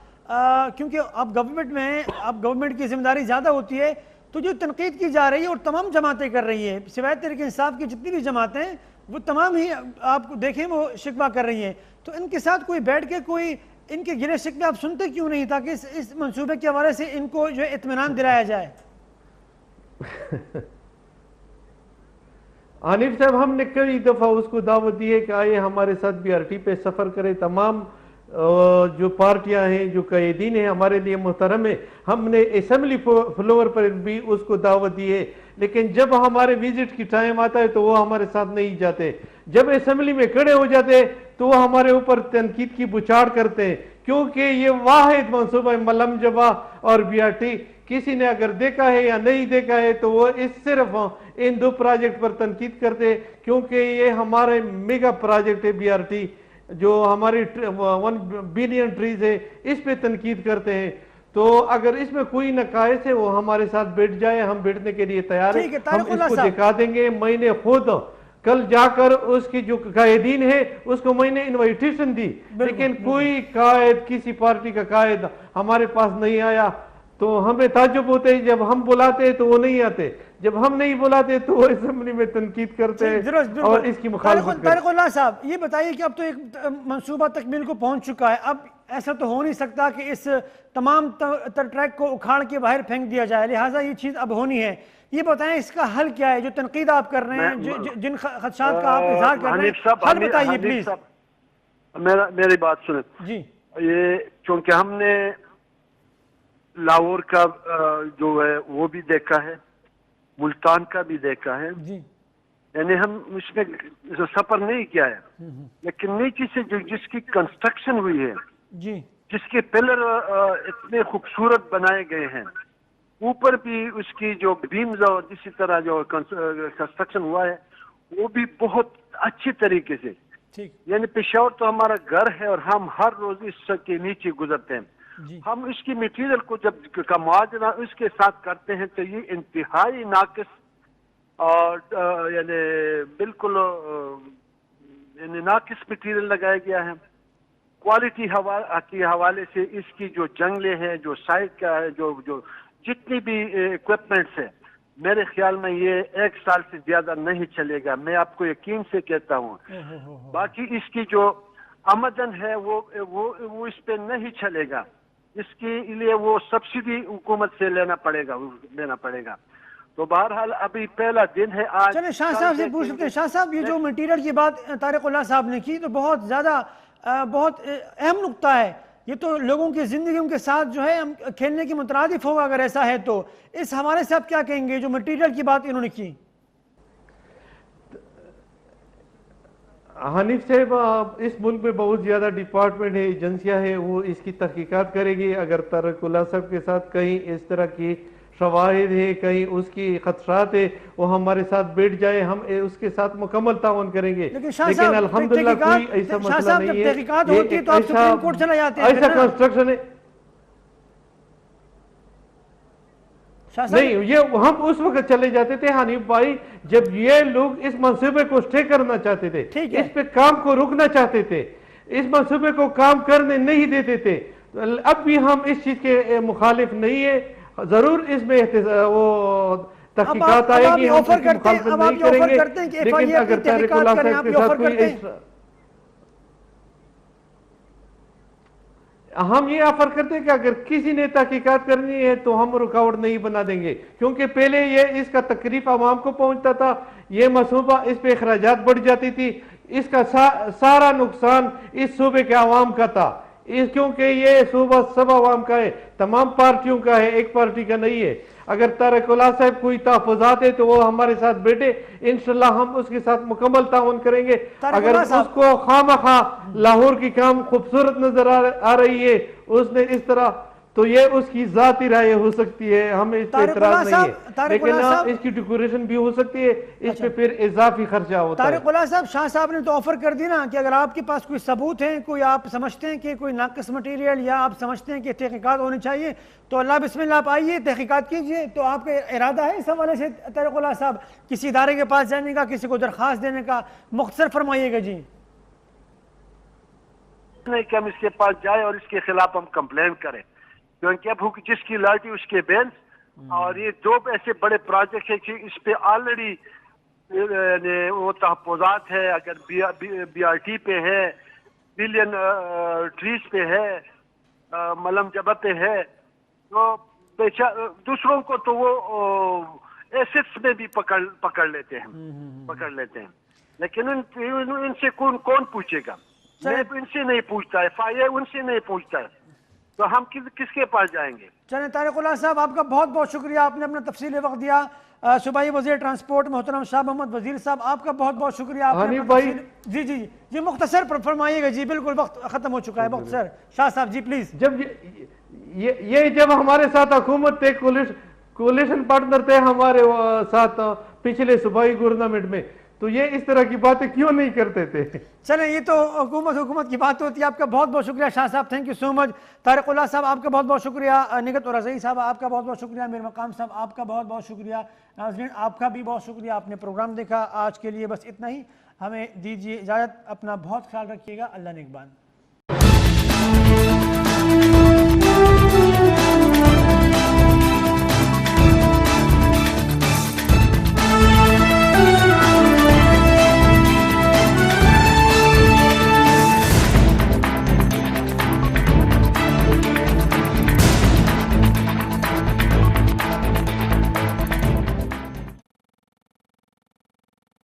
کیونکہ اب گورنمنٹ میں اب گورنمنٹ کی ذمہ داری زیادہ ہوتی ہے، تو جو تنقید کی جا رہی ہے اور تمام جماعتیں کر رہی ہیں، سوائے تحریک انصاف کی جتنی بھی جماعتیں ہیں وہ تمام ہی آپ دیکھیں وہ شکوہ کر رہی ہیں، تو ان کے ساتھ کوئی بیٹھ کے کوئی ان کے گلے شکوے آپ سنتے کیوں نہیں تاکہ اس منصوبے کے حوالے سے ان کو جو اطمینان دلایا جائے؟ حنیف صاحب، ہم نے کئی دفعہ اس کو دعوت دی ہے کہ آئے ہمارے ساتھ بی آر ٹی پہ سفر کرے. تمام جو پارٹیاں ہیں، جو قائدین ہیں، ہمارے لیے محترم ہیں. ہم نے اسمبلی فلور پر بھی اس کو دعوت دی ہے، لیکن جب ہمارے وزٹ کی ٹائم آتا ہے تو وہ ہمارے ساتھ نہیں جاتے. جب اسمبلی میں کھڑے ہو جاتے تو وہ ہمارے اوپر تنقید کی بچاڑ کرتے ہیں، کیونکہ یہ واحد منصوبہ ملم جبا اور بی آر ٹی. کسی نے اگر دیکھا ہے یا نہیں دیکھا ہے تو وہ صرف ان دو پروجیکٹ پر تنقید کرتے، کیونکہ یہ ہمارے میگا پروجیکٹ ہے بی آر ٹی جو ہماری 1 بلین ٹریز ہے، اس پہ تنقید کرتے ہیں. تو اگر اس میں کوئی نقائص ہے وہ ہمارے ساتھ بیٹھ جائے، ہم بیٹھنے کے لیے تیار ہیں. ہم اس کو دکھا دیں گے. میں نے خود کل جا کر اس کی جو قائدین ہے اس کو میں نے انویٹیشن دی، لیکن کوئی قائد، کسی پارٹی کا قائد ہمارے پاس نہیں آیا. تو ہمیں تعجب ہوتے ہیں، جب ہم بلاتے ہیں تو وہ نہیں آتے، جب ہم نہیں بلاتے تو وہ اسمبلی میں تنقید کرتے ہیں اور اس کی مخالفت کرتے ہیں. طارق اللہ صاحب یہ بتائیے کہ اب تو ایک منصوبہ تکمیل کو پہنچ چکا ہے، اب ایسا تو ہو نہیں سکتا کہ اس تمام ٹریک کو اکھاڑ کے باہر پھینک دیا جائے، لہٰذا یہ چیز اب ہونی ہے. یہ بتائیں اس کا حل کیا ہے؟ جو تنقید آپ کر رہے ہیں، جن خدشات کا آپ اظہار کر رہے ہیں، حل بتائیے پلیز. میری بات سنیں جی. یہ چونکہ ہم نے لاہور کا جو ہے وہ بھی دیکھا ہے، ملتان کا بھی دیکھا ہے، جی. یعنی ہم اس میں سفر نہیں کیا ہے، لیکن نیچے سے جس کی کنسٹرکشن ہوئی ہے، جی، جس کے پلر اتنے خوبصورت بنائے گئے ہیں، اوپر بھی اس کی جو بیمز اور اسی طرح جو کنسٹرکشن ہوا ہے وہ بھی بہت اچھی طریقے سے. ٹھیک. یعنی پشاور تو ہمارا گھر ہے اور ہم ہر روز اس کے نیچے گزرتے ہیں. جی. ہم اس کی میٹیریل کو جب کا موازنہ اس کے ساتھ کرتے ہیں تو یہ انتہائی ناقص اور یعنی بالکل یعنی ناقص میٹیریل لگایا گیا ہے. کوالٹی کے حوالے سے اس کی جو جنگلے ہیں، جو سائٹ کا ہے، جو جتنی بھی اکوپمنٹس ہیں، میرے خیال میں یہ 1 سال سے زیادہ نہیں چلے گا. میں آپ کو یقین سے کہتا ہوں. باقی اس کی جو آمدن ہے وہ اس پہ نہیں چلے گا. اس کے لیے وہ سبسڈی حکومت سے لینا پڑے گا. تو بہرحال ابھی پہلا دن ہے آج. چلیں شاہ صاحب سے پوچھ لیتے ہیں. شاہ صاحب یہ جو مٹیریل کی بات طارق اللہ صاحب نے کی تو بہت زیادہ بہت اہم نقطہ ہے. یہ تو لوگوں کی زندگیوں کے ساتھ جو ہے کھیلنے کی مترادف ہوگا اگر ایسا ہے تو. اس حوالے سے آپ کیا کہیں گے جو مٹیریل کی بات انہوں نے کی؟ حنیف صاحب اس ملک میں بہت زیادہ ڈپارٹمنٹ ہے ایجنسیاں ہیں وہ اس کی تحقیقات کرے گی. اگر طارق اللہ صاحب کے ساتھ کہیں اس طرح کی شواہد ہے کہیں اس کی خدشات ہے وہ ہمارے ساتھ بیٹھ جائے ہم اس کے ساتھ مکمل تعاون کریں گے. لیکن الحمدللہ کوئی ایسا مسئلہ نہیں ہے. تحقیقات ہوتی ہے تو آپ سپریم کورٹ چلے جاتے ہیں ایسا کنسٹرکشن ہے نہیں. یہ ہم اس وقت چلے جاتے تھے حنیف بھائی جب یہ لوگ اس منصوبے کو اسٹے کرنا چاہتے تھے, اس پہ کام کو رکنا چاہتے تھے, اس منصوبے کو کام کرنے نہیں دیتے تھے. اب بھی ہم اس چیز کے مخالف نہیں ہے. ضرور اس میں وہ تحقیقات آئے گی, ہم اس کی مخالفت نہیں کریں گے. لیکن اگر طارق اللہ صاحب کے ساتھ کوئی ہم یہ آفر کرتے ہیں کہ اگر کسی نے تحقیقات کرنی ہے تو ہم رکاوٹ نہیں بنا دیں گے, کیونکہ پہلے یہ اس کا تکلیف عوام کو پہنچتا تھا, یہ منصوبہ اس پہ اخراجات بڑھ جاتی تھی, اس کا سارا نقصان اس صوبے کے عوام کا تھا. کیونکہ یہ صوبہ سب عوام کا ہے, تمام پارٹیوں کا ہے, ایک پارٹی کا نہیں ہے. اگر طارق اللہ صاحب کوئی تحفظات ہے تو وہ ہمارے ساتھ بیٹھے, انشاءاللہ ہم اس کے ساتھ مکمل تعاون کریں گے. اگر اس کو خواہ لاہور کی کام خوبصورت نظر آ رہی ہے اس نے اس طرح, تو یہ اس کی ذاتی رائے ہو سکتی ہے, ہمیں اس پہ اعتراض نہیں ہے. لیکن اس کی ڈیکوریشن بھی ہو سکتی ہے, اس پہ پھر اضافی خرچہ ہوتا ہے. طارق اللہ صاحب, شاہ صاحب نے تو آفر کر دی نا کہ اگر آپ کے پاس کوئی ثبوت ہے, کوئی آپ سمجھتے ہیں کہ کوئی ناقص مٹیریل یا آپ سمجھتے ہیں کہ تحقیقات ہونی چاہیے تو اللہ بسم اللہ آپ آئیے تحقیقات کیجئے. تو آپ کا ارادہ ہے اس حوالے سے طارق اللہ صاحب کسی ادارے کے پاس جانے کا, کسی کو درخواست دینے کا؟ مختصر فرمائیے گا جی. نہیں کہ ہم اس کے پاس جائیں اور اس کے خلاف ہم کمپلین کریں, کیونکہ اب جس کی لاٹھی اس کے بینس. اور یہ دو ایسے بڑے پروجیکٹ ہیں کہ اس پہ آلریڈی وہ تحفظات ہے. اگر بی آر ٹی پہ ہے, بلین ٹریز پہ ہے, ملم جبہ پہ ہے, تو دوسروں کو تو وہ ایسٹس میں بھی پکڑ لیتے ہیں. لیکن ان سے کون پوچھے گا؟ میں ان سے نہیں پوچھتا ہے, فائدہ ان سے نہیں پوچھتا ہے, تو ہم کس کے پاس جائیں گے؟ چلیں طارق اللہ صاحب آپ کا بہت بہت شکریہ, آپ نے اپنا تفصیلی وقت دیا. صوبائی وزیر ٹرانسپورٹ محترم شاہ محمد وزیر صاحب آپ کا بہت بہت شکریہ. حنیف بھائی جی جی جی مختصر فرمائیے گا جی, بالکل وقت ختم ہو چکا ہے, مختصر. شاہ صاحب جی پلیز. جب ہمارے ساتھ حکومت تھے, کولیشن پارٹنر تھے ہمارے ساتھ پچھلے صوبائی گورنمنٹ میں, تو یہ اس طرح کی باتیں کیوں نہیں کرتے تھے؟ چلیں یہ تو حکومت کی بات ہوتی ہے. آپ کا بہت بہت شکریہ شاہ صاحب, تھینک یو سو مچ. طارق اللہ صاحب آپ کا بہت بہت شکریہ. نگہت رضائی صاحب آپ کا بہت بہت شکریہ. میر مقام صاحب آپ کا بہت بہت شکریہ. ناظرین آپ کا بھی بہت شکریہ, آپ نے پروگرام دیکھا. آج کے لیے بس اتنا ہی, ہمیں دیجیے اجازت. اپنا بہت خیال رکھیے گا. اللہ نگہبان.